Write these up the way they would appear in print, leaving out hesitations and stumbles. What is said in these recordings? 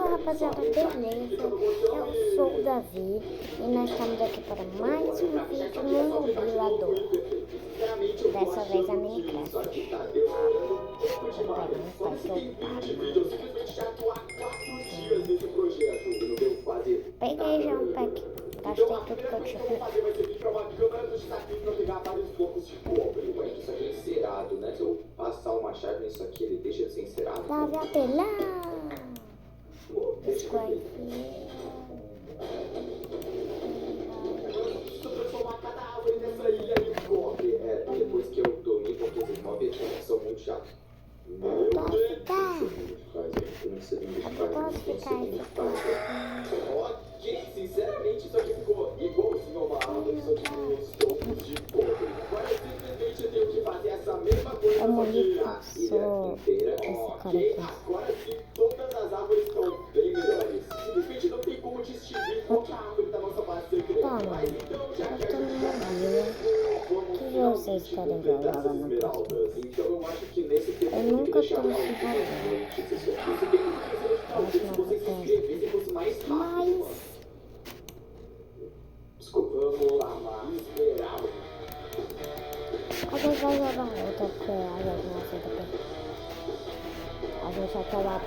Rapaziada, beleza? Eu sou o Davi e nós estamos aqui para mais um vídeo no mobilador. Dessa vez a Minecraft. Peguei já um pack. Gastei tudo que eu tinha. Passar uma chave nisso aqui, ele deixa de ser encerado. Davi apelão. Biscoito. Depois que eu dormi, porque esses mobs são muito chatos. Eu posso ficar. Eu posso ficar. Ok, sinceramente, isso aqui ficou igualzinho a uma árvore, só que com os topos de cobre. Agora eu simplesmente tenho que fazer essa mesma coisa. Eu morri por inteira. Ok, agora sim, todas as árvores estão bem melhores. Simplesmente não tem como distinguir qual que é a árvore da nossa base secreta. Toma, Mas então, já eu tô no mobile. O que vocês querem ver agora no próximo? Então eu acho que nesse tempo Eu nunca tô nesse jogo. Mas... Desculpa, vamos lá, esmeralda. A gente vai jogar outra porque a gente não aceita perder. A gente só quer lá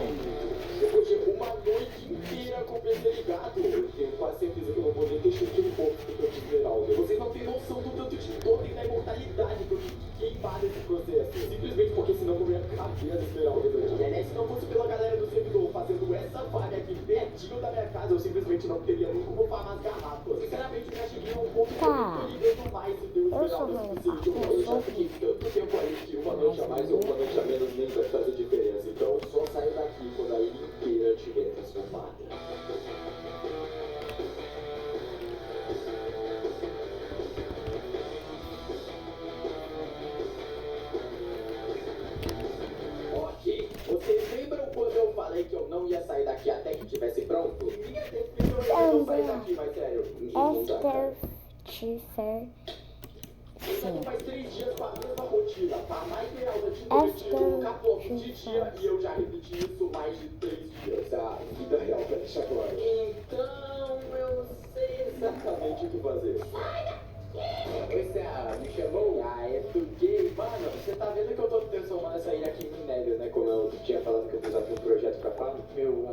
Depois de uma noite inteira com o PC ligado, eu tenho quase certeza que eu não vou nem ter chute no corpo do campo de esmeralda. Vocês não têm noção do tanto de dor e da imortalidade que eu tive que queimar nesse processo. Simplesmente porque senão eu ia caber as esmeraldas aqui. Se não fosse pela galera do servidor fazendo essa falha aqui pertinho da minha casa, eu simplesmente não teria nem como farmar as garrafas. Sinceramente, eu já cheguei a um ponto que eu não tô ligando mais se deu esmeralda suficiente. Eu já fiquei tanto tempo aí que uma noite a mais ou uma noite a menos nem vai fazer diferença. Então, só saio daqui quando a ilha inteira estiver transformada. Ok, vocês lembram quando eu falei que eu não ia sair daqui até que estivesse pronto? Minha definição é não sair daqui, mas sério. After Tifer. Sim. Faz 3 dias com a mesma rotina. A mais esmeralda de noite, um capote de dia, e eu já repeti isso mais de 3 dias. A vida real vai deixar claro. Então eu sei exatamente o que fazer. Oi, Serra, me chamou? Ah, é do gay. Mano, você tá vendo que eu tô transformando essa ilha aqui em minério, né? Como eu tinha falado que eu precisava de um projeto pra farm. Meu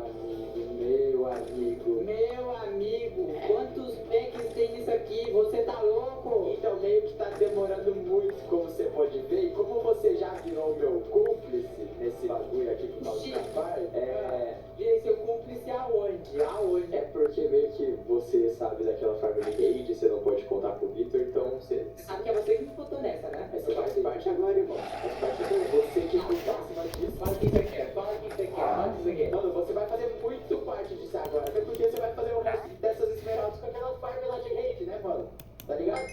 amigo, quantos packs tem nisso aqui? Você tá louco? Então meio que tá demorando muito, como você pode ver. E como você já virou meu cúmplice nesse bagulho aqui que nós virei seu cúmplice aonde? Aonde? É porque meio que você sabe daquela family gate, você não pode contar com o Victor, então você sabe que é você que me botou nessa, né? Essa faz parte agora, irmão. Faz parte agora. Você que não tá acima disso. Fala o que você quer, fala o que você quer. Mano, você vai fazer muito parte disso agora. Até porque você vai fazer o resto dessas esmeraldas com aquela farm lá de hate, né, mano? Tá ligado?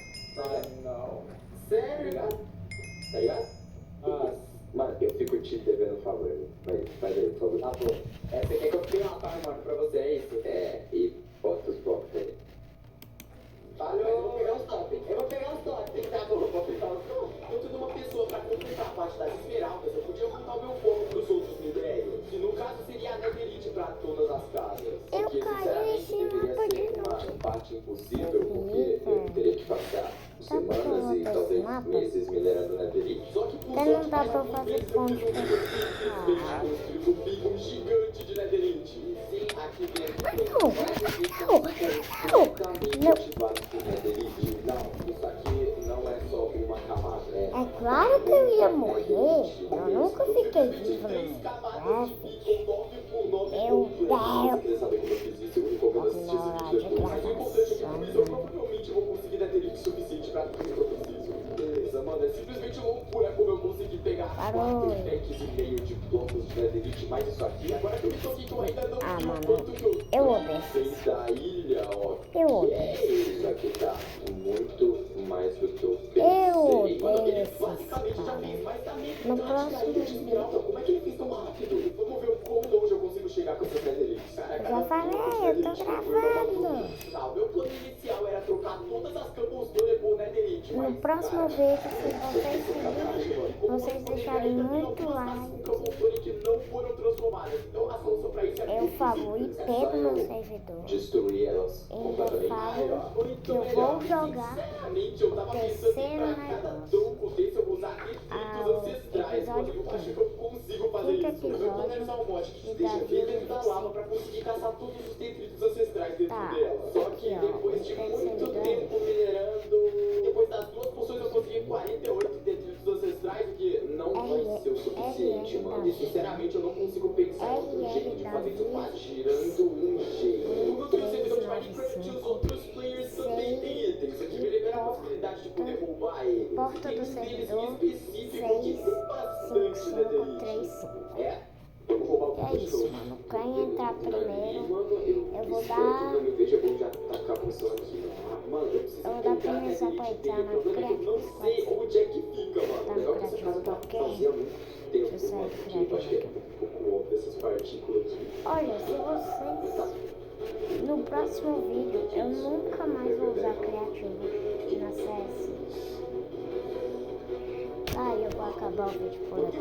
Não. Sério? Tá ligado? Mano, eu fico te devendo um favor, mas faz aí, por favor. Tá bom. Você quer que eu crie uma farm, mano, pra você, é isso? É, e bota os blocos aí. Falou! Eu vou pegar os top. Tá bom, vou pegar os top. Eu tô uma pessoa pra completar a parte das esmeraldas, eu podia montar o meu fogo pros outros minérios. Que no caso seria a netherite pra todas as casas. Eu que, caí sinceramente, deveria ser uma parte impossível, porque eu teria que passar semanas e talvez meses minerando netherite. Só que por Não dá pra fazer ponte com um gigante de netherite. Sim, aqui dentro. Não, isso aqui não é só uma camada. É claro que eu ia morrer. Eu nunca fiquei vivo no Minecraft. Meu Deus. Eu provavelmente vou conseguir netherite suficiente pra tudo que eu preciso. Beleza, mano, é simplesmente loucura como eu consegui pegar 4 packs e meio de blocos de netherite, mais isso aqui. Agora que eu estou aqui, que eu ainda não vi o quanto que eu odeio da ilha, ó. Eu odeio. Isso aqui tá muito mais do que eu pensei. Eu odeio esses basicamente já fez, mas tá meio No próximo vídeo. Como é que ele fez tão rápido? Vamos ver o quão longe eu consigo chegar com essas netherite. Eu já falei, eu tô gravando. Meu plano inicial era trocar todas as cobblestone por netherite. no próximo vídeo, se vocês seguirem, vocês deixarem muito like, eu falo o IP do meu servidor. Destruir elas Ainda completamente. falo que eu vou jogar terceiro negócio. Episódio Eu acho que eu consigo fazer quinto isso. Eu vou organizar um monte de dentro da lava pra conseguir caçar todos os detritos ancestrais dentro Tá, dela. Só que aqui, ó, depois de muito terceiro tempo minerando, depois das duas poções eu consegui 48 detritos ancestrais, o que não vai ser o suficiente, mano. E sinceramente eu não consigo pensar em outro jeito de fazer isso quase girando um jeito. O meu terceiro servidor de Minecraft e os outros players também têm itens. Isso aqui me libera a possibilidade de poder roubar eles. Porta Tem do um deles servidor em específico que tem bastante netherite. 65535. É. Eu vou roubar o É isso, mano. Quem entrar primeiro, eu vou espero dar. que não me veja, eu vou já tacar a poção aqui. Mano, eu preciso Eu vou dar pegar permissão netherite pra dele. entrar O na problema é que eu não Craft sei 400. onde é que fica, mano. Tá Legal no que essa Craft casa tá 400. fazia muito tempo, Deixa eu sair mano. do Que Craft eu acho que é aqui. um pouco óbvio essas partículas aqui. Olha, se vocês. No próximo vídeo, eu nunca mais vou usar criativo na CS. Aí eu vou acabar o vídeo por aqui.